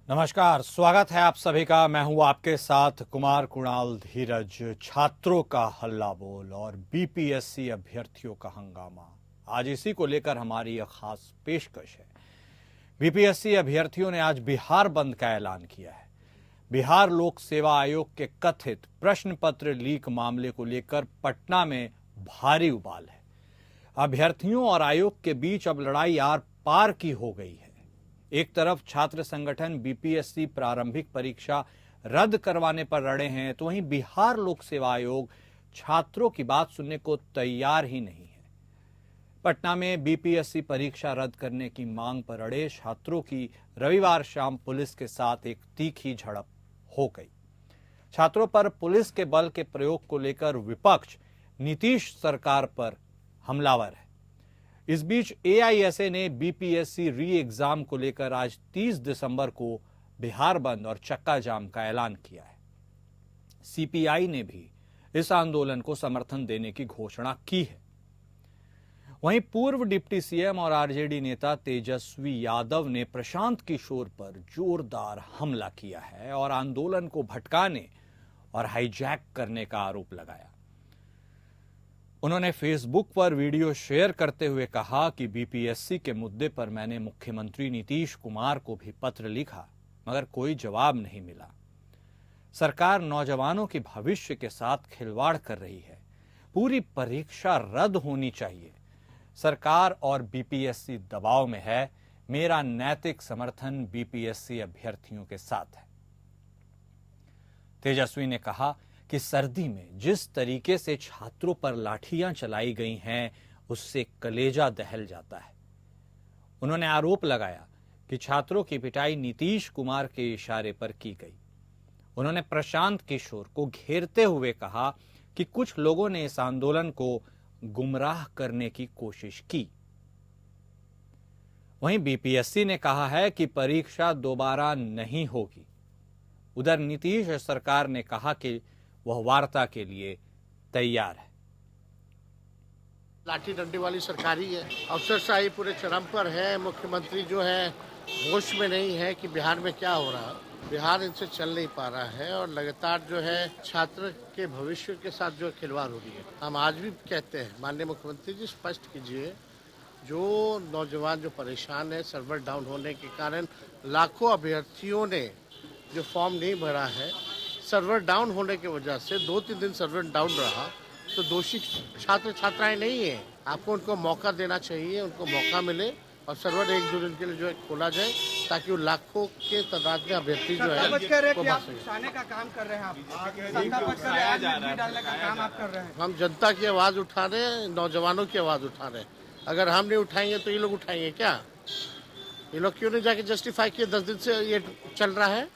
नमस्कार, स्वागत है आप सभी का। मैं हूं आपके साथ कुमार कुणाल धीरज। छात्रों का हल्ला बोल और बीपीएससी अभ्यर्थियों का हंगामा, आज इसी को लेकर हमारी एक खास पेशकश है। बीपीएससी अभ्यर्थियों ने आज बिहार बंद का ऐलान किया है। बिहार लोक सेवा आयोग के कथित प्रश्न पत्र लीक मामले को लेकर पटना में भारी उबाल है। अभ्यर्थियों और आयोग के बीच अब लड़ाई आर पार की हो गई है। एक तरफ छात्र संगठन बीपीएससी प्रारंभिक परीक्षा रद्द करवाने पर अड़े हैं, तो वहीं बिहार लोक सेवा आयोग छात्रों की बात सुनने को तैयार ही नहीं है। पटना में बीपीएससी परीक्षा रद्द करने की मांग पर अड़े छात्रों की रविवार शाम पुलिस के साथ एक तीखी झड़प हो गई। छात्रों पर पुलिस के बल के प्रयोग को लेकर विपक्ष नीतीश सरकार पर हमलावर है। इस बीच एआईएसए ने बीपीएससी री एग्जाम को लेकर आज 30 दिसंबर को बिहार बंद और चक्का जाम का ऐलान किया है। सीपीआई ने भी इस आंदोलन को समर्थन देने की घोषणा की है। वहीं पूर्व डिप्टी सीएम और आरजेडी नेता तेजस्वी यादव ने प्रशांत किशोर पर जोरदार हमला किया है और आंदोलन को भटकाने और हाईजैक करने का आरोप लगाया। उन्होंने फेसबुक पर वीडियो शेयर करते हुए कहा कि बीपीएससी के मुद्दे पर मैंने मुख्यमंत्री नीतीश कुमार को भी पत्र लिखा, मगर कोई जवाब नहीं मिला। सरकार नौजवानों के भविष्य के साथ खिलवाड़ कर रही है। पूरी परीक्षा रद्द होनी चाहिए। सरकार और बीपीएससी दबाव में है। मेरा नैतिक समर्थन बीपीएससी अभ्यर्थियों के साथ है। तेजस्वी ने कहा कि सर्दी में जिस तरीके से छात्रों पर लाठियां चलाई गई हैं, उससे कलेजा दहल जाता है। उन्होंने आरोप लगाया कि छात्रों की पिटाई नीतीश कुमार के इशारे पर की गई। उन्होंने प्रशांत किशोर को घेरते हुए कहा कि कुछ लोगों ने इस आंदोलन को गुमराह करने की कोशिश की। वहीं बीपीएससी ने कहा है कि परीक्षा दोबारा नहीं होगी। उधर नीतीश सरकार ने कहा कि वह वार्ता के लिए तैयार है। लाठी डंडे वाली सरकार ही है। अफसरशाही पूरे चरम पर है। मुख्यमंत्री जो है होश में नहीं है कि बिहार में क्या हो रहा है। बिहार इनसे चल नहीं पा रहा है और लगातार जो है छात्र के भविष्य के साथ जो खिलवाड़ हो रही है। हम आज भी कहते हैं, माननीय मुख्यमंत्री जी स्पष्ट कीजिए, जो नौजवान जो परेशान है सर्वर डाउन होने के कारण, लाखों अभ्यर्थियों ने जो फॉर्म नहीं भरा है, सर्वर डाउन होने की वजह से 2-3 दिन सर्वर डाउन रहा, तो दोषी छात्र छात्राएं नहीं है। आपको उनको मौका देना चाहिए, उनको मौका मिले और सर्वर 1-2 दिन के लिए जो है खोला जाए, ताकि वो लाखों के तादाद में अभ्यर्थी जो है का काम कर रहे हैं। आप हम जनता की आवाज उठा रहे हैं, नौजवानों की आवाज उठा रहे हैं। अगर हम नहीं उठाएंगे तो ये लोग उठाएंगे क्या? ये लोग क्यों नहीं जाके जस्टिफाई किए? 10 दिन से ये चल रहा है।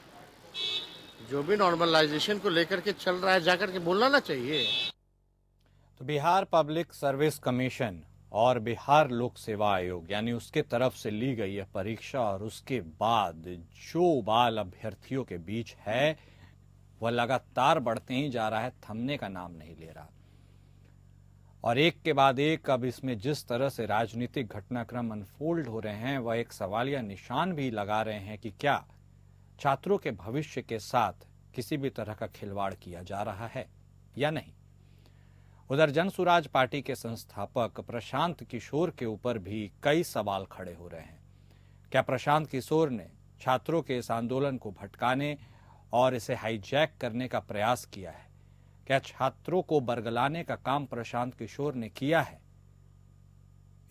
जो भी नॉर्मलाइजेशन को लेकर के चल रहा है, जाकर के बोलना ना चाहिए। तो बिहार पब्लिक सर्विस कमीशन और बिहार लोक सेवा आयोग यानी उसके तरफ से ली गई यह परीक्षा और उसके बाद जो उबाल अभ्यर्थियों के बीच है, वह लगातार बढ़ते ही जा रहा है, थमने का नाम नहीं ले रहा। और एक के बाद एक अब इसमें जिस तरह से राजनीतिक घटनाक्रम अनफोल्ड हो रहे हैं, वह एक सवालिया निशान भी लगा रहे हैं कि क्या छात्रों के भविष्य के साथ किसी भी तरह का खिलवाड़ किया जा रहा है या नहीं। उधर जनसुराज पार्टी के संस्थापक प्रशांत किशोर के ऊपर भी कई सवाल खड़े हो रहे हैं। क्या प्रशांत किशोर ने छात्रों के इस आंदोलन को भटकाने और इसे हाईजैक करने का प्रयास किया है? क्या छात्रों को बरगलाने का काम प्रशांत किशोर ने किया है?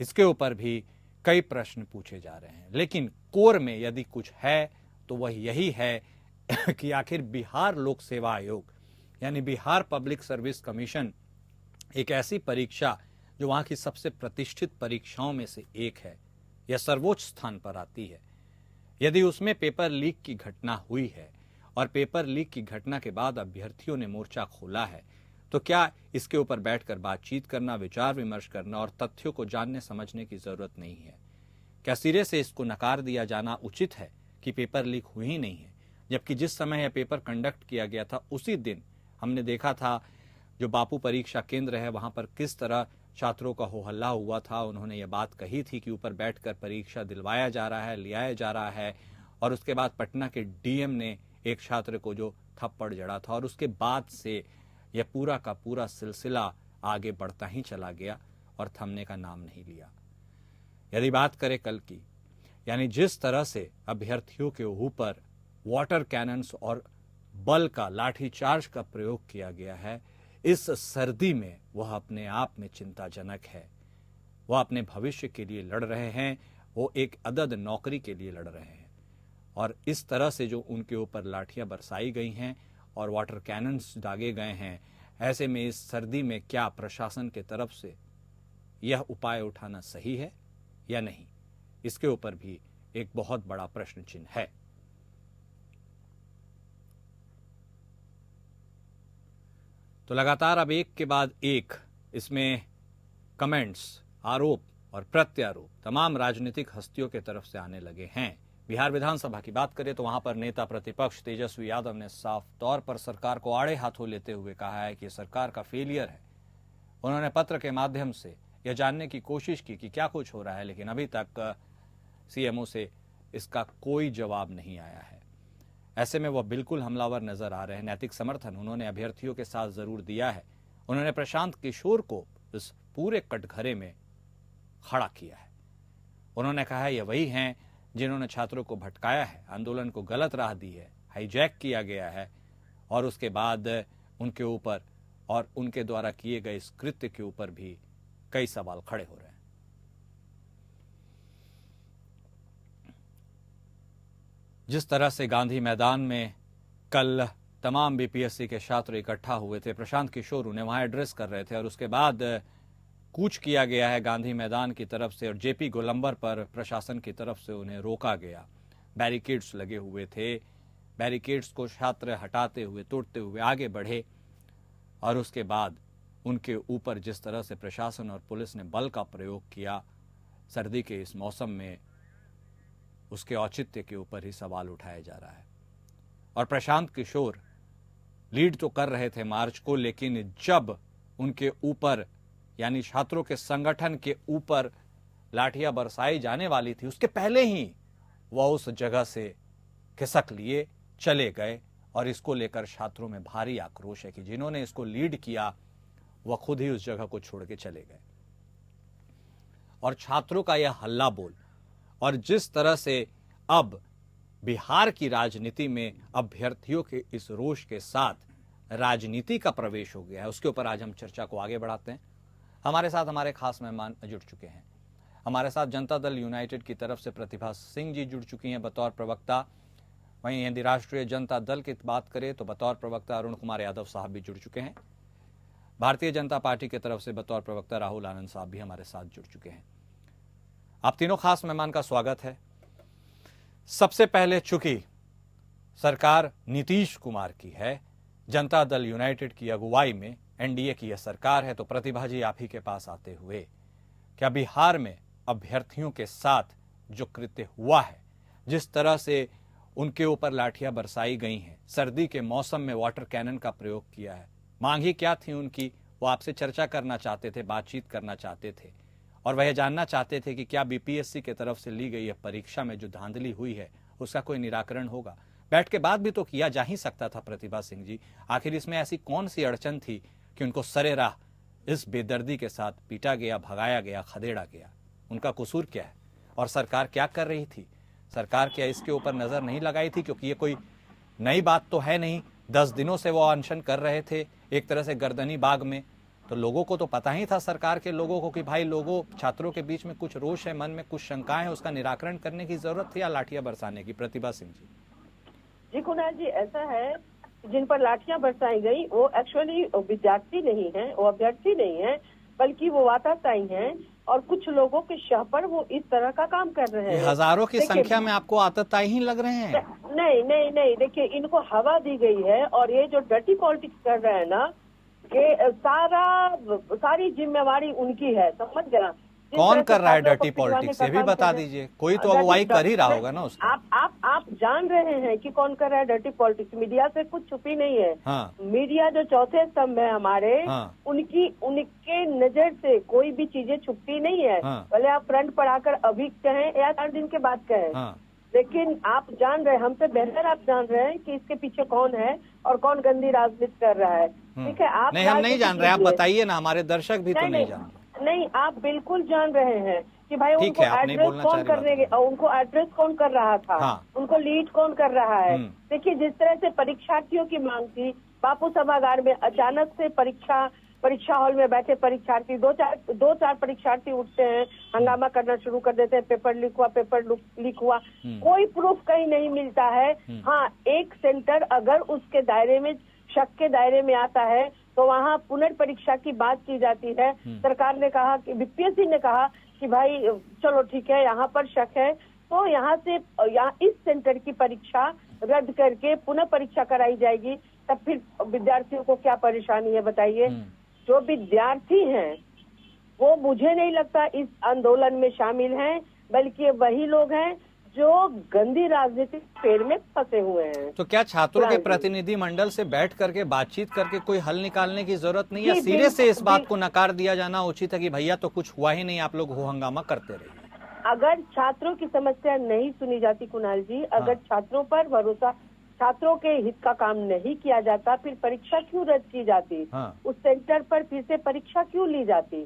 इसके ऊपर भी कई प्रश्न पूछे जा रहे हैं। लेकिन कोर में यदि कुछ है तो वह यही है कि आखिर बिहार लोक सेवा आयोग यानी बिहार पब्लिक सर्विस कमीशन एक ऐसी परीक्षा जो वहां की सबसे प्रतिष्ठित परीक्षाओं में से एक है, यह सर्वोच्च स्थान पर आती है। यदि उसमें पेपर लीक की घटना हुई है और पेपर लीक की घटना के बाद अभ्यर्थियों ने मोर्चा खोला है, तो क्या इसके ऊपर बैठकर बातचीत करना, विचार विमर्श करना और तथ्यों को जानने समझने की जरूरत नहीं है? क्या सिरे से इसको नकार दिया जाना उचित है कि पेपर लीक हुई ही नहीं है, जबकि जिस समय यह पेपर कंडक्ट किया गया था उसी दिन हमने देखा था जो बापू परीक्षा केंद्र है वहां पर किस तरह छात्रों का हो हल्ला हुआ था। उन्होंने ये बात कही थी कि ऊपर बैठकर परीक्षा दिलवाया जा रहा है, लियाया जा रहा है और उसके बाद पटना के डीएम ने एक छात्र को जो थप्पड़ जड़ा था, और उसके बाद से यह पूरा का पूरा सिलसिला आगे बढ़ता ही चला गया और थमने का नाम नहीं लिया। यदि बात करें कल की, यानी जिस तरह से अभ्यर्थियों के ऊपर वाटर कैनन्स और बल का लाठीचार्ज का प्रयोग किया गया है, इस सर्दी में वह अपने आप में चिंताजनक है। वह अपने भविष्य के लिए लड़ रहे हैं, वो एक अदद नौकरी के लिए लड़ रहे हैं, और इस तरह से जो उनके ऊपर लाठियां बरसाई गई हैं और वाटर कैनन्स दागे गए हैं, ऐसे में इस सर्दी में क्या प्रशासन के तरफ से यह उपाय उठाना सही है या नहीं, इसके ऊपर भी एक बहुत बड़ा प्रश्न चिन्ह है। तो लगातार अब एक के बाद एक इसमें कमेंट्स, आरोप और प्रत्यारोप तमाम राजनीतिक हस्तियों के तरफ से आने लगे हैं। बिहार विधानसभा की बात करें तो वहां पर नेता प्रतिपक्ष तेजस्वी यादव ने साफ तौर पर सरकार को आड़े हाथों लेते हुए कहा है कि सरकार का फेलियर है। उन्होंने पत्र के माध्यम से यह जानने की कोशिश की कि क्या कुछ हो रहा है, लेकिन अभी तक सीएमओ से इसका कोई जवाब नहीं आया है। ऐसे में वह बिल्कुल हमलावर नजर आ रहे हैं। नैतिक समर्थन उन्होंने अभ्यर्थियों के साथ जरूर दिया है। उन्होंने प्रशांत किशोर को इस पूरे कटघरे में खड़ा किया है। उन्होंने कहा है ये वही हैं जिन्होंने छात्रों को भटकाया है, आंदोलन को गलत राह दी है, हाईजैक किया गया है, और उसके बाद उनके ऊपर और उनके द्वारा किए गए इस कृत्य के ऊपर भी कई सवाल खड़े हो रहे हैं। जिस तरह से गांधी मैदान में कल तमाम बीपीएससी के छात्र इकट्ठा हुए थे, प्रशांत किशोर उन्हें वहां एड्रेस कर रहे थे, और उसके बाद कूच किया गया है गांधी मैदान की तरफ से, और जेपी गोलंबर पर प्रशासन की तरफ से उन्हें रोका गया। बैरिकेड्स लगे हुए थे, बैरिकेड्स को छात्र हटाते हुए, तोड़ते हुए आगे बढ़े, और उसके बाद उनके ऊपर जिस तरह से प्रशासन और पुलिस ने बल का प्रयोग किया सर्दी के इस मौसम में, उसके औचित्य के ऊपर ही सवाल उठाया जा रहा है। और प्रशांत किशोर लीड तो कर रहे थे मार्च को, लेकिन जब उनके ऊपर यानी छात्रों के संगठन के ऊपर लाठियां बरसाई जाने वाली थी, उसके पहले ही वह उस जगह से खिसक लिए चले गए, और इसको लेकर छात्रों में भारी आक्रोश है कि जिन्होंने इसको लीड किया वह खुद ही उस जगह को छोड़ के चले गए। और छात्रों का यह हल्ला बोल, और जिस तरह से अब बिहार की राजनीति में अभ्यर्थियों के इस रोष के साथ राजनीति का प्रवेश हो गया है, उसके ऊपर आज हम चर्चा को आगे बढ़ाते हैं। हमारे साथ हमारे खास मेहमान जुड़ चुके हैं। हमारे साथ जनता दल यूनाइटेड की तरफ से प्रतिभा सिंह जी जुड़ चुकी हैं बतौर प्रवक्ता। वहीं यदि राष्ट्रीय जनता दल की बात करें तो बतौर प्रवक्ता अरुण कुमार यादव साहब भी जुड़ चुके हैं। भारतीय जनता पार्टी की तरफ से बतौर प्रवक्ता राहुल आनंद साहब भी हमारे साथ जुड़ चुके हैं। आप तीनों खास मेहमान का स्वागत है। सबसे पहले, चूंकि सरकार नीतीश कुमार की है, जनता दल यूनाइटेड की अगुवाई में एनडीए की यह सरकार है, तो प्रतिभा जी आप ही के पास आते हुए, क्या बिहार में अभ्यर्थियों के साथ जो कृत्य हुआ है, जिस तरह से उनके ऊपर लाठियां बरसाई गई हैं, सर्दी के मौसम में वाटर कैनन का प्रयोग किया है, मांग ही क्या थी उनकी? वो आपसे चर्चा करना चाहते थे, बातचीत करना चाहते थे, और वह जानना चाहते थे कि क्या बीपीएससी की तरफ से ली गई यह परीक्षा में जो धांधली हुई है उसका कोई निराकरण होगा। बैठ के बात भी तो किया जा ही सकता था प्रतिभा सिंह जी। आखिर इसमें ऐसी कौन सी अड़चन थी कि उनको सरेराह इस बेदर्दी के साथ पीटा गया, भगाया गया, खदेड़ा गया? उनका कसूर क्या है और सरकार क्या कर रही थी? सरकार क्या इसके ऊपर नजर नहीं लगाई थी? क्योंकि ये कोई नई बात तो है नहीं, 10 दिनों से वो अनशन कर रहे थे एक तरह से गर्दनी बाग में, तो लोगों को तो पता ही था, सरकार के लोगों को, कि भाई लोगों, छात्रों के बीच में कुछ रोष है, मन में कुछ शंकाएं हैं, उसका निराकरण करने की जरूरत थी या लाठियां बरसाने की? प्रतिभा सिंह जी। जी कुणाल जी, ऐसा है, जिन पर लाठियां बरसाई गई वो एक्चुअली विद्यार्थी नहीं है, वो अभ्यर्थी नहीं है, बल्कि वो वाताताई हैं, और कुछ लोगों के शह पर वो इस तरह का काम कर रहे हैं। हजारों की संख्या में आपको आतताई ही लग रहे हैं? नहीं नहीं नहीं, देखिए, इनको हवा दी गई है, और ये जो डर्टी पॉलिटिक्स कर रहे हैं ना, ये सारी जिम्मेवारी उनकी है, समझ गया? कौन कर रहा है डर्टी पॉलिटिक्स, ये भी बता दीजिए। कोई तो अगुवाई कर ही रहा होगा ना उसका। आप जान रहे हैं कि कौन कर रहा है डर्टी पॉलिटिक्स। मीडिया से कुछ छुपी नहीं है। हाँ। मीडिया जो चौथे स्तंभ है हमारे, हाँ। उनके नजर से कोई भी चीजें छुपती नहीं है। हाँ। भले आप फ्रंट पर आकर अभी कहें या 4 दिन के बाद कहें। हाँ। लेकिन आप जान रहे हैं, हमसे बेहतर आप जान रहे हैं कि इसके पीछे कौन है और कौन गंदी राजनीति कर रहा है। ठीक है, आप नहीं, हम नहीं जान रहे, आप कीजिए। बताइए ना, हमारे दर्शक भी तो नहीं जान रहे। नहीं, आप बिल्कुल जान रहे हैं कि भाई ठीक उनको है, आप नहीं एड्रेस बोलना कौन चाह रही करने, उनको एड्रेस कौन कर रहा था, हाँ। उनको लीड कौन कर रहा है। देखिए, जिस तरह से परीक्षार्थियों की मांग थी, बापू सभागार में अचानक से परीक्षा हॉल में बैठे परीक्षार्थी, दो चार परीक्षार्थी उठते हैं, हंगामा करना शुरू कर देते हैं, पेपर लीक हुआ, कोई प्रूफ कहीं नहीं मिलता है। हाँ, एक सेंटर अगर उसके दायरे में, शक के दायरे में आता है तो वहाँ पुनर्परीक्षा की बात की जाती है। सरकार ने कहा कि बीपीएससी ने कहा कि भाई चलो ठीक है, यहाँ पर शक है तो यहाँ इस सेंटर की परीक्षा रद्द करके पुनः परीक्षा कराई जाएगी। तब फिर विद्यार्थियों को क्या परेशानी है बताइए। जो विद्यार्थी हैं वो मुझे नहीं लगता इस आंदोलन में शामिल हैं, बल्कि वही लोग हैं जो गंदी राजनीतिक फेर में फंसे हुए हैं। तो क्या छात्रों के प्रतिनिधि मंडल से बैठ करके बातचीत करके कोई हल निकालने की जरूरत नहीं है? सिरे से इस बात को नकार दिया जाना उचित है कि भैया तो कुछ हुआ ही नहीं, आप लोग हो हंगामा करते रहिए। अगर छात्रों की समस्या नहीं सुनी जाती कुणाल जी, अगर छात्रों पर भरोसा, छात्रों के हित का काम नहीं किया जाता, फिर परीक्षा क्यों रद्द की जाती? उस सेंटर पर फिर से परीक्षा क्यों ली जाती?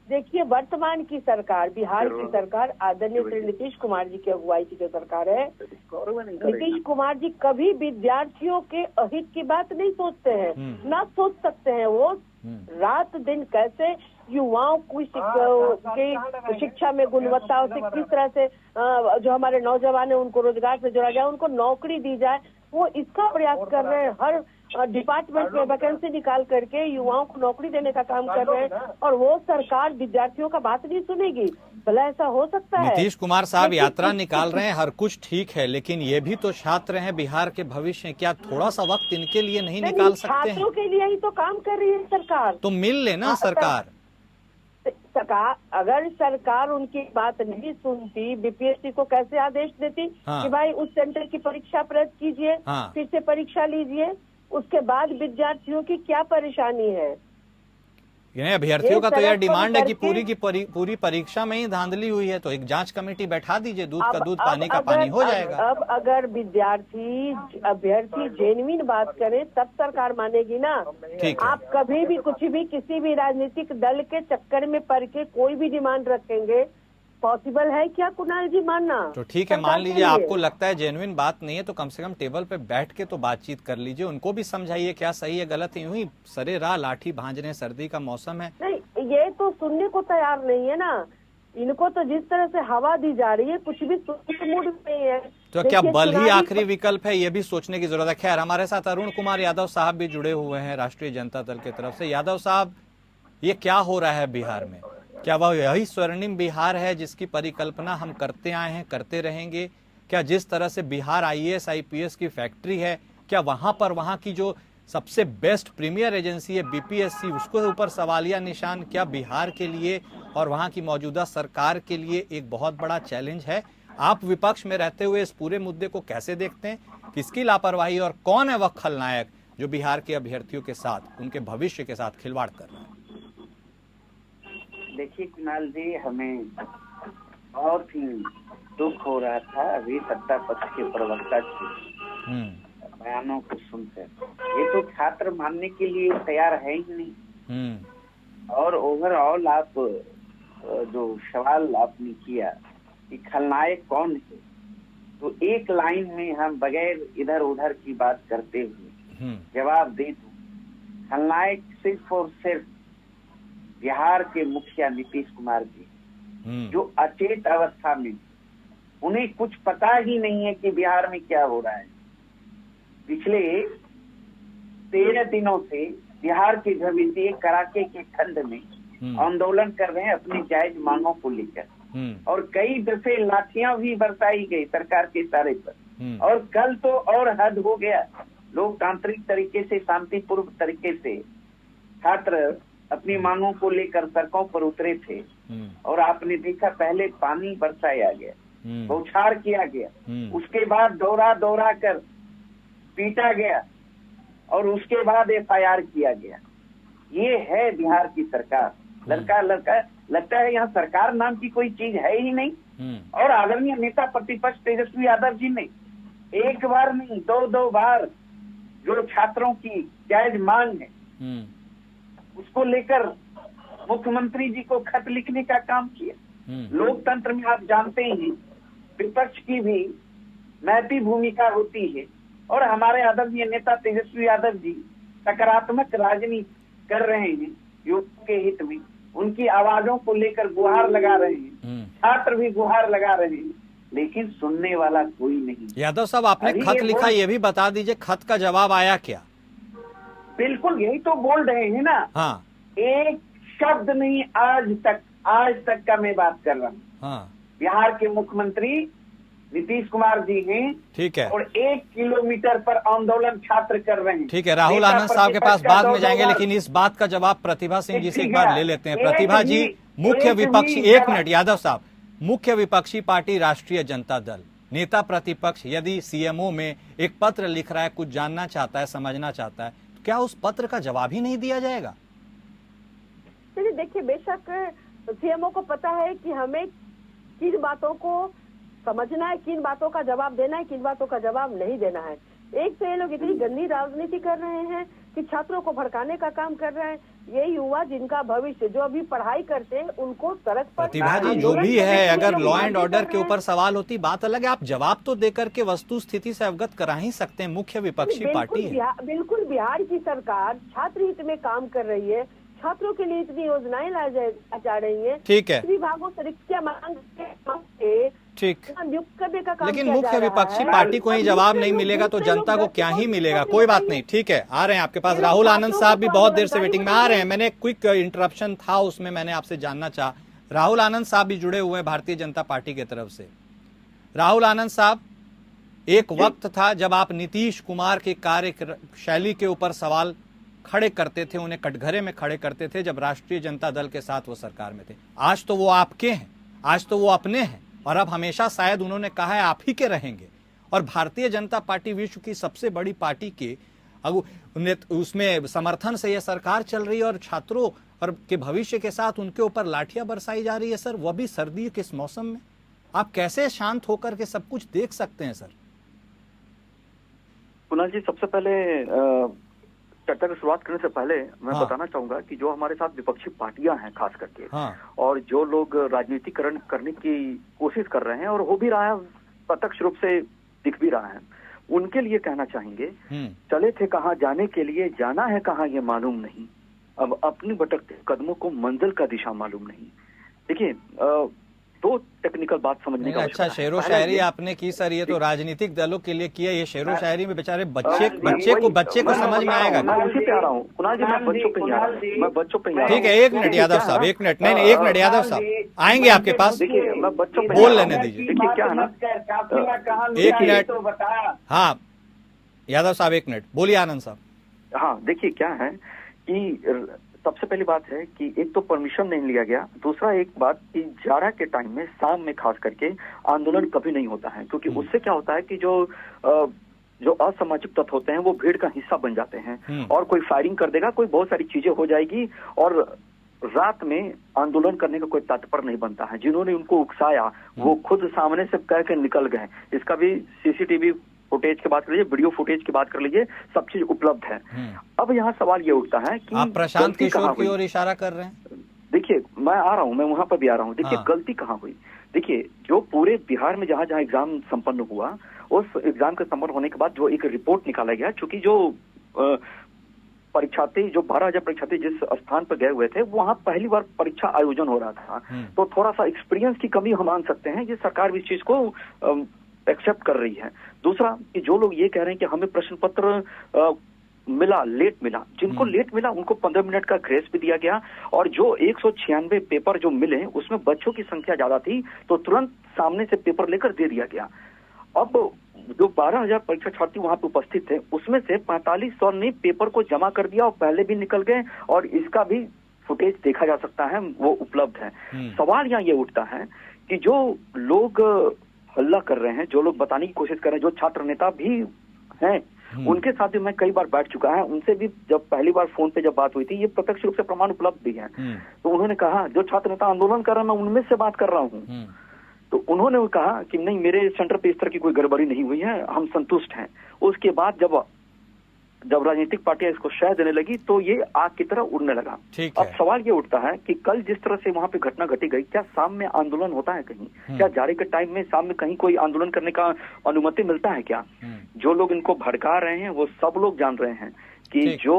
देखिए, वर्तमान की सरकार, बिहार की सरकार, आदरणीय श्री नीतीश कुमार जी की अगुवाई की जो सरकार है, नीतीश कुमार जी कभी विद्यार्थियों के अहित की बात नहीं सोचते हैं, ना सोच सकते हैं। वो रात दिन कैसे युवाओं की शिक्षा में गुणवत्ता से किस तरह से जो हमारे नौजवान है उनको रोजगार से जोड़ा जाए, उनको नौकरी दी जाए, वो इसका प्रयास कर रहे हैं। हर डिपार्टमेंट में वैकेंसी निकाल करके युवाओं को नौकरी देने का काम कर रहे हैं, और वो सरकार विद्यार्थियों का बात नहीं सुनेगी। भला ऐसा हो सकता है? नीतीश कुमार साहब यात्रा निकाल रहे हैं, हर कुछ ठीक है, लेकिन ये भी तो छात्र हैं, बिहार के भविष्य, क्या थोड़ा सा वक्त इनके लिए नहीं निकाल सकते हैं? छात्रों के लिए ही तो काम कर रही है सरकार। तो मिल लेना सरकार। अगर सरकार उनकी बात नहीं सुनती, बीपीएससी को कैसे आदेश देती कि भाई उस सेंटर की परीक्षा रद्द कीजिए, फिर से परीक्षा लीजिए? उसके बाद विद्यार्थियों की क्या परेशानी है? अभ्यर्थियों का तो यह डिमांड है कि पूरी परीक्षा में ही धांधली हुई है, तो एक जांच कमेटी बैठा दीजिए, दूध का दूध पानी का पानी हो जाएगा। अब अगर अभ्यर्थी जेन्युइन बात करें तब सरकार मानेगी ना। आप कभी भी कुछ भी किसी भी राजनीतिक दल के चक्कर में पड़ के कोई भी डिमांड रखेंगे, पॉसिबल है क्या कुणाल जी मानना? तो ठीक है, मान लीजिए आपको लगता है जेन्युइन बात नहीं है, तो कम से कम टेबल पे बैठ के तो बातचीत कर लीजिए, उनको भी समझाइए क्या सही है गलत है। यूं ही सरे राह लाठी भांजने, सर्दी का मौसम है। नहीं, ये तो सुनने को तैयार नहीं है ना। इनको तो जिस तरह से हवा दी जा रही है, कुछ भी सुनने के मूड में नहीं है। तो क्या बल ही आखिरी विकल्प है, ये भी सोचने की जरूरत है। खैर, हमारे साथ अरुण कुमार यादव साहब भी जुड़े हुए हैं राष्ट्रीय जनता दल की तरफ से। यादव साहब, ये क्या हो रहा है बिहार में? क्या वह यही स्वर्णिम बिहार है जिसकी परिकल्पना हम करते आए हैं, करते रहेंगे? क्या जिस तरह से बिहार आईएएस आईपीएस की फैक्ट्री है, क्या वहां पर वहां की जो सबसे बेस्ट प्रीमियर एजेंसी है बीपीएससी, उसको ऊपर सवालिया निशान क्या बिहार के लिए और वहां की मौजूदा सरकार के लिए एक बहुत बड़ा चैलेंज है? आप विपक्ष में रहते हुए इस पूरे मुद्दे को कैसे देखते हैं? किसकी लापरवाही और कौन है वह खलनायक जो बिहार के अभ्यर्थियों के साथ, उनके भविष्य के साथ खिलवाड़ कर रहा है? देखिए कुणाल जी, हमें बहुत ही दुख हो रहा था अभी सत्ता पक्ष के प्रवक्ता के बयानों को सुनकर। ये तो छात्र मानने के लिए तैयार है ही नहीं। और ओवरऑल आप जो सवाल आपने किया कि खलनायक कौन है, तो एक लाइन में हम बगैर इधर उधर की बात करते हुए जवाब दे दूं, खलनायक सिर्फ और सिर्फ बिहार के मुखिया नीतीश कुमार जी, जो अचेत अवस्था में, उन्हें कुछ पता ही नहीं है कि बिहार में क्या हो रहा है। पिछले 13 दिनों से बिहार के भविष्य कड़ाके के ठंड में आंदोलन कर रहे हैं अपनी जायज मांगों को लेकर, और कई दफे लाठियां भी बरसाई गई सरकार के इशारे पर। और कल तो और हद हो गया, लोकतांत्रिक तरीके से, शांतिपूर्व तरीके से छात्र अपनी मांगों को लेकर सड़कों पर उतरे थे, और आपने देखा पहले पानी बरसाया गया, बौछार किया गया, उसके बाद दौड़ा कर पीटा गया, और उसके बाद एफआईआर किया गया। ये है बिहार की सरकार। लड़का लगता है यहाँ सरकार नाम की कोई चीज है ही नहीं। और आदरणीय नेता प्रतिपक्ष तेजस्वी यादव जी ने एक बार नहीं 2 बार जो छात्रों की जायज मांग है उसको लेकर मुख्यमंत्री जी को खत लिखने का काम किया। लोकतंत्र में आप जानते ही विपक्ष की भी महती भूमिका होती है और हमारे आदरणीय नेता तेजस्वी यादव जी सकारात्मक राजनीति कर रहे हैं युवकों के हित में, उनकी आवाजों को लेकर गुहार लगा रहे हैं, छात्र भी गुहार लगा रहे हैं, लेकिन सुनने वाला कोई नहीं। यादव साहब, आपने खत लिखा, ये भी बता दीजिए खत का जवाब आया क्या? बिल्कुल यही तो बोल रहे हैं ना। हाँ, एक शब्द नहीं, आज तक का मैं बात कर रहा हूँ। हाँ, बिहार के मुख्यमंत्री नीतीश कुमार जी हैं, ठीक है, और 1 किलोमीटर पर आंदोलन छात्र कर रहे हैं। ठीक है, राहुल आनंद साहब के पास बाद में जाएंगे, लेकिन इस बात का जवाब प्रतिभा सिंह जी से एक बार ले लेते हैं। प्रतिभा जी, मुख्य विपक्षी, 1 मिनट यादव साहब, मुख्य विपक्षी पार्टी राष्ट्रीय जनता दल, नेता प्रतिपक्ष यदि सीएमओ में एक पत्र लिख रहा है, कुछ जानना चाहता है, समझना चाहता है, तो क्या उस पत्र का जवाब ही नहीं दिया जाएगा? चलिए देखिए, बेशक सीएमओ को पता है कि हमें किन बातों को समझना है, किन बातों का जवाब देना है, किन बातों का जवाब नहीं देना है। एक तो ये लोग इतनी गंदी राजनीति कर रहे हैं कि छात्रों को भड़काने का काम कर रहे हैं। ये युवा जिनका भविष्य, जो अभी पढ़ाई करते हैं, उनको सड़क पर प्रतिभा जी, जो भी है, अगर लॉ एंड ऑर्डर के ऊपर सवाल होती बात अलग है, आप जवाब तो देकर के वस्तु स्थिति से अवगत करा ही सकते हैं। मुख्य विपक्षी पार्टी है। बिल्कुल बिहार की सरकार छात्र हित में काम कर रही है, छात्रों के लिए इतनी योजनाएं ला जा रही है, ठीक है, विभागों से रिक्तियां मांग के ठीक, नियुक्त करने का काम लेकिन किया मुख्य जा रहा विपक्षी है। पार्टी को ही जवाब नहीं मिलेगा तो जनता को क्या ही मिलेगा? कोई बात नहीं, ठीक है, आ रहे हैं आपके पास। राहुल आनंद साहब भी बहुत देर से वेटिंग में आ रहे हैं। मैंने क्विक इंटरप्शन था, उसमें मैंने आपसे जानना चाहा, राहुल आनंद साहब भी जुड़े हुए हैं भारतीय जनता पार्टी की तरफ से। राहुल आनंद साहब, एक वक्त था जब आप नीतीश कुमार के कार्यशैली के ऊपर सवाल खड़े करते थे, उन्हें कटघरे में खड़े करते थे जब राष्ट्रीय जनता दल के साथ वो सरकार में थे। आज तो वो आपके हैं, आज तो वो अपने हैं, और अब हमेशा शायद उन्होंने कहा है आप ही के रहेंगे। और भारतीय जनता पार्टी विश्व की सबसे बड़ी पार्टी के उसमें समर्थन से यह सरकार चल रही है, और छात्रों और के भविष्य के साथ उनके ऊपर लाठियां बरसाई जा रही है सर, वह भी सर्दी के इस मौसम में। आप कैसे शांत होकर के सब कुछ देख सकते हैं सर? कुणाल जी, सबसे पहले चर्चा की शुरुआत करने से पहले मैं बताना चाहूंगा कि जो हमारे साथ विपक्षी पार्टियां हैं खास करके, और जो लोग राजनीतिकरण करने की कोशिश कर रहे हैं और हो भी रहा है, प्रत्यक्ष रूप से दिख भी रहा है, उनके लिए कहना चाहेंगे, चले थे कहाँ जाने के लिए, जाना है कहाँ ये मालूम नहीं, अब अपनी भटकते कदमों को मंजिल का दिशा मालूम नहीं। देखिए, 2 टेक्निकल बात समझने का। अच्छा, शेरो शायरी आपने की सर, ये तो राजनीतिक दलों के लिए किया। ये शेरो शायरी में बेचारे बच्चे को समझ में आएगा। मैं उसी पे आ रहा हूँ कुणाल जी, मैं बच्चों पे ही आ रहा हूँ, मैं बच्चों पे ही आ रहा हूँ। ठीक है, 1 मिनट यादव साहब, 1 मिनट, नहीं 1 मिनट यादव साहब, आएंगे आपके पास। देखिए, मैं बच्चों पे बोल लेने दीजिए। देखिए क्या है ना, 1 मिनट, हाँ यादव साहब 1 मिनट, बोलिए आनंद साहब। हाँ, देखिए क्या है कि सबसे पहली बात है कि एक तो परमिशन नहीं लिया गया, दूसरा एक बात कि जाड़ा के टाइम में शाम में खास करके आंदोलन कभी नहीं होता है, क्योंकि उससे क्या होता है कि जो असामाजिक तत्व होते हैं वो भीड़ का हिस्सा बन जाते हैं, और कोई फायरिंग कर देगा, कोई बहुत सारी चीजें हो जाएगी, और रात में आंदोलन करने का कोई तात्पर्य नहीं बनता है। जिन्होंने उनको उकसाया वो खुद सामने से कह के निकल गए। इसका भी सीसीटीवी फुटेज की बात कर लीजिए, वीडियो फुटेज की बात कर लीजिए, सब चीज उपलब्ध है। अब यहाँ सवाल ये उठता है कि आप प्रशांत किशोर की ओर इशारा कर रहे हैं। देखिए, मैं आ रहा हूँ, मैं वहां पर भी आ रहा हूँ। देखिए, गलती कहाँ हुई? देखिए, जो पूरे बिहार में जहाँ जहाँ एग्जाम संपन्न हुआ, उस एग्जाम के संपन्न होने के बाद जो एक रिपोर्ट निकाला गया, चूंकि जो परीक्षार्थी, जो 12,000 परीक्षार्थी जिस स्थान पर गए हुए थे, वहां पहली बार परीक्षा आयोजन हो रहा था, तो थोड़ा सा एक्सपीरियंस की कमी हम मान सकते हैं। ये सरकार भी इस चीज को एक्सेप्ट कर रही है। दूसरा कि जो लोग ये कह रहे हैं कि हमें प्रश्न पत्र मिला, लेट मिला, जिनको लेट मिला उनको 15 मिनट का ग्रेस भी दिया गया, और जो 196 पेपर जो मिले उसमें बच्चों की संख्या ज्यादा थी तो तुरंत सामने से पेपर लेकर दे दिया गया। अब जो 12,000 परीक्षार्थी वहां पे उपस्थित थे, उसमें से 4500 ने पेपर को जमा कर दिया और पहले भी निकल गए, और इसका भी फुटेज देखा जा सकता है, वो उपलब्ध है। सवाल यहाँ ये उठता है कि जो लोग हल्ला कर रहे हैं, जो लोग बताने की कोशिश कर रहे हैं, जो छात्र नेता भी हैं, उनके साथ भी मैं कई बार बैठ चुका है, उनसे भी जब पहली बार फोन पे जब बात हुई थी, ये प्रत्यक्ष रूप से प्रमाण उपलब्ध भी है। तो उन्होंने कहा जो छात्र नेता आंदोलन कर रहे हैं मैं उनमें से बात कर रहा हूँ। तो उन्होंने कहा कि नहीं, मेरे सेंटर पे इस तरह की कोई गड़बड़ी नहीं हुई है, हम संतुष्ट हैं। उसके बाद जब राजनीतिक पार्टियां इसको शह देने लगी तो ये आग की तरह उड़ने लगा। अब सवाल ये उठता है कि कल जिस तरह से वहां पे घटना घटी गई, क्या शाम में आंदोलन होता है कहीं? क्या जारी के टाइम में शाम में कहीं कोई आंदोलन करने का अनुमति मिलता है क्या? जो लोग इनको भड़का रहे हैं वो सब लोग जान रहे हैं कि जो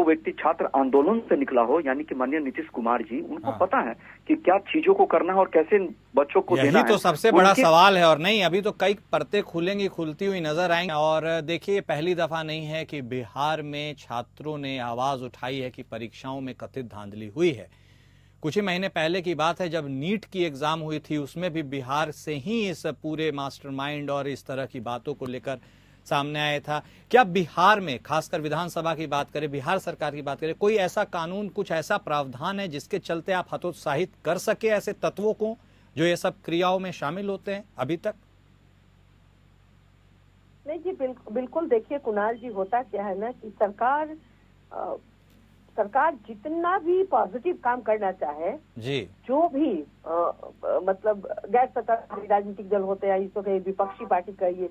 व्यक्ति छात्र आंदोलन से निकला हो, यानी कि माननीय नीतीश कुमार जी, उनको पता है कि क्या चीजों को करना है और कैसे बच्चों को देना है। यही तो सबसे बड़ा सवाल है। और नहीं, अभी तो कई परतें खुलेंगी, खुलती हुई नजर आएंगी। और देखिए, पहली दफा नहीं है कि बिहार में छात्रों ने आवाज उठाई है कि परीक्षाओं में कथित धांधली हुई है। कुछ ही महीने पहले की बात है जब नीट की एग्जाम हुई थी, उसमें भी बिहार से ही इस पूरे मास्टरमाइंड और इस तरह की बातों को लेकर सामने आया था। क्या बिहार में, खासकर विधानसभा की बात करें, बिहार सरकार की बात करें, कोई ऐसा कानून, कुछ ऐसा प्रावधान है जिसके चलते आप हतोत्साहित कर सके ऐसे तत्वों को जो ये सब क्रियाओं में शामिल होते हैं अभी तक? नहीं जी, बिल्कुल। देखिए कुणाल जी, होता क्या है ना कि सरकार जितना भी पॉजिटिव काम करना चाहे जी, जो भी मतलब गैर सरकारी राजनीतिक दल होते हैं, इसको कहिए विपक्षी पार्टी कहिए,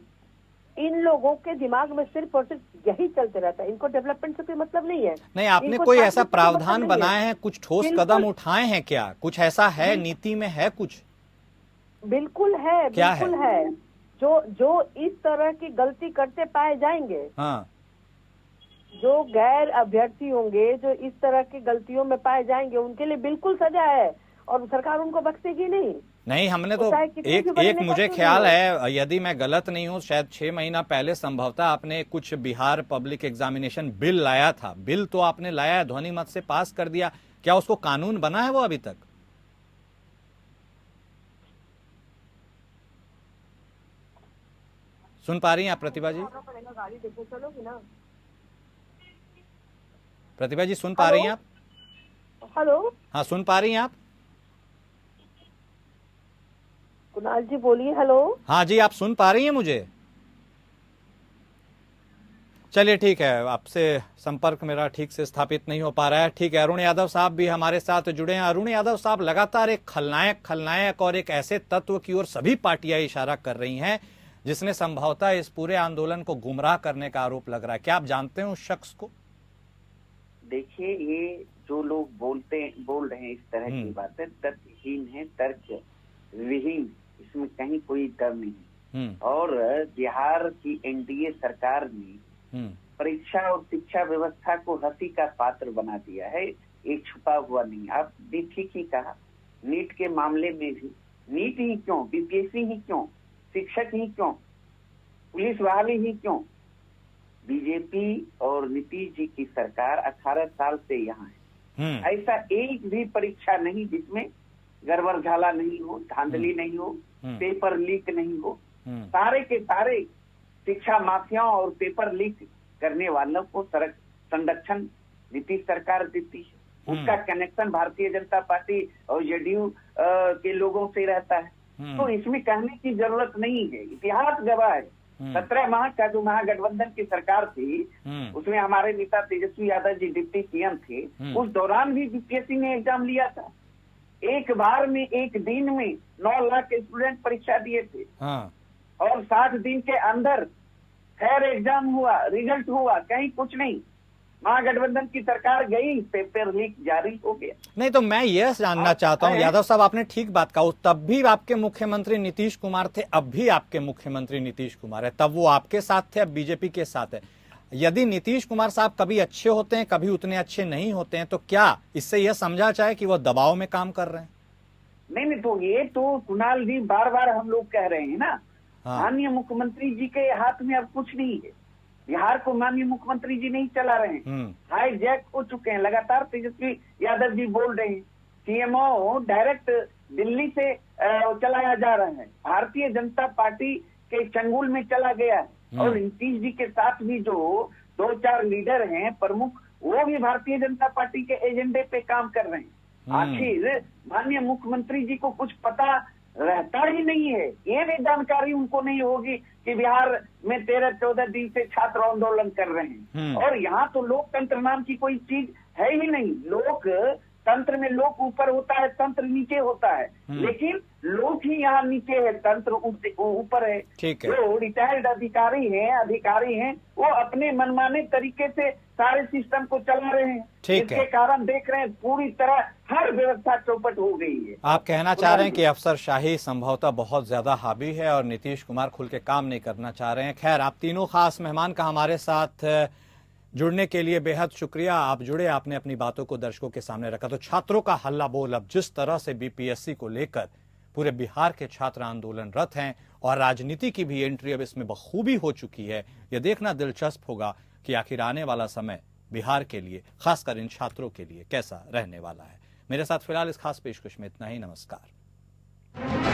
इन लोगों के दिमाग में सिर्फ और सिर्फ यही चलते रहता है। इनको डेवलपमेंट से कोई मतलब नहीं है। नहीं, आपने कोई ऐसा प्रावधान बनाए हैं, कुछ ठोस कदम उठाए हैं क्या? कुछ ऐसा है, नीति में है कुछ? बिल्कुल है, बिल्कुल है। जो इस तरह की गलती करते पाए जाएंगे, हाँ, जो गैर अभ्यर्थी होंगे, जो इस तरह की गलतियों में पाए जाएंगे, उनके लिए बिल्कुल सजा है और सरकार उनको बख्शेगी नहीं। नहीं, हमने तो एक मुझे ख्याल है, यदि मैं गलत नहीं हूँ, शायद 6 महीना पहले संभवतः आपने कुछ बिहार पब्लिक एग्जामिनेशन बिल लाया था। बिल तो आपने लाया, ध्वनि मत से पास कर दिया, क्या उसको कानून बना है वो अभी तक? सुन पा रही हैं आप प्रतिभा जी? प्रतिभा जी सुन पा रही हैं आप? हेलो, हाँ, सुन पा रही हैं आप? कुणाल जी बोलिए। हेलो, हाँ जी, आप सुन पा रही हैं मुझे? चलिए ठीक है, आपसे संपर्क मेरा ठीक से स्थापित नहीं हो पा रहा है। ठीक है, अरुण यादव साहब भी हमारे साथ जुड़े हैं। अरुण यादव साहब, लगातार एक खलनायक और एक ऐसे तत्व की ओर सभी पार्टियां इशारा कर रही हैं जिसने संभवतः इस पूरे आंदोलन को गुमराह करने का आरोप लग रहा है। क्या आप जानते हैं उस शख्स को? देखिए, ये जो लोग बोल रहे हैं इस तरह की बातें, तथ्यहीन है, तर्क विहीन, इसमें कहीं कोई दम नहीं। और बिहार की एनडीए सरकार ने परीक्षा और शिक्षा व्यवस्था को हंसी का पात्र बना दिया है, एक छुपा हुआ नहीं। आप भी ठीक ही कहा, नीट के मामले में भी, नीट ही क्यों, बीपीएससी ही क्यों, शिक्षक ही क्यों, पुलिस बहाली ही क्यों, बीजेपी और नीतीश जी की सरकार 18 साल से यहाँ है। ऐसा एक भी परीक्षा नहीं जिसमें गड़बड़ झाला नहीं हो, धांधली नहीं हो, पेपर लीक नहीं हो। सारे के सारे शिक्षा माफियाओं और पेपर लीक करने वालों को संरक्षण नीतीश सरकार देती है। उसका कनेक्शन भारतीय जनता पार्टी और जेडीयू के लोगों से रहता है। तो इसमें कहने की जरूरत नहीं है, इतिहास गवाह है। 17 माह का जो महागठबंधन की सरकार थी, उसमें हमारे नेता तेजस्वी यादव जी डिप्टी सीएम थे। उस दौरान भी बीपीएससी ने एग्जाम लिया था। एक बार में, एक दिन में 9 लाख स्टूडेंट परीक्षा दिए थे। और 60 दिन के अंदर फेयर एग्जाम हुआ, रिजल्ट हुआ, कहीं कुछ नहीं। महागठबंधन की सरकार गई, पेपर लीक जारी हो गया। नहीं, तो मैं यह जानना चाहता हूं, यादव साहब आपने ठीक बात कहा, तब भी आपके मुख्यमंत्री नीतीश कुमार थे, अब भी आपके मुख्यमंत्री नीतीश कुमार है। तब वो आपके साथ थे, अब बीजेपी के साथ है। यदि नीतीश कुमार साहब कभी अच्छे होते हैं, कभी उतने अच्छे नहीं होते हैं, तो क्या इससे यह समझा जाए कि वो दबाव में काम कर रहे हैं? नहीं, तो ये तो कुणाल जी बार बार हम लोग कह रहे हैं ना, माननीय मुख्यमंत्री जी के हाथ में अब कुछ नहीं है। बिहार को माननीय मुख्यमंत्री जी नहीं चला रहे हैं, हाईजैक हो चुके हैं। लगातार तेजस्वी यादव जी बोल रहे हैं, सीएमओ डायरेक्ट दिल्ली से चलाया जा रहा है, भारतीय जनता पार्टी के चंगुल में चला गया है। और नीतीश जी के साथ भी जो 2-4 लीडर हैं प्रमुख, वो भी भारतीय जनता पार्टी के एजेंडे पे काम कर रहे हैं। आखिर माननीय मुख्यमंत्री जी को कुछ पता रहता ही नहीं है। ये भी जानकारी उनको नहीं होगी कि बिहार में 13-14 दिन से छात्र आंदोलन कर रहे हैं। और यहाँ तो लोकतंत्र नाम की कोई चीज है ही नहीं। लोक तंत्र में लोक ऊपर होता है, तंत्र नीचे होता है, लेकिन लोक ही यहाँ नीचे है, तंत्र ऊपर है। जो रिटायर्ड अधिकारी हैं वो अपने मनमाने तरीके से सारे सिस्टम को चला रहे हैं। इसके कारण देख रहे हैं पूरी तरह हर व्यवस्था चौपट हो गई है। आप कहना चाह रहे हैं कि अफसरशाही संभवतः बहुत ज्यादा हावी है और नीतीश कुमार खुल के काम नहीं करना चाह रहे हैं। खैर, आप तीनों खास मेहमान का हमारे साथ जुड़ने के लिए बेहद शुक्रिया। आप जुड़े, आपने अपनी बातों को दर्शकों के सामने रखा। तो छात्रों का हल्ला बोल, अब जिस तरह से बीपीएससी को लेकर पूरे बिहार के छात्र आंदोलनरत हैं और राजनीति की भी एंट्री अब इसमें बखूबी हो चुकी है, यह देखना दिलचस्प होगा कि आखिर आने वाला समय बिहार के लिए, खासकर इन छात्रों के लिए कैसा रहने वाला है। मेरे साथ फिलहाल इस खास पेशकश में इतना ही। नमस्कार।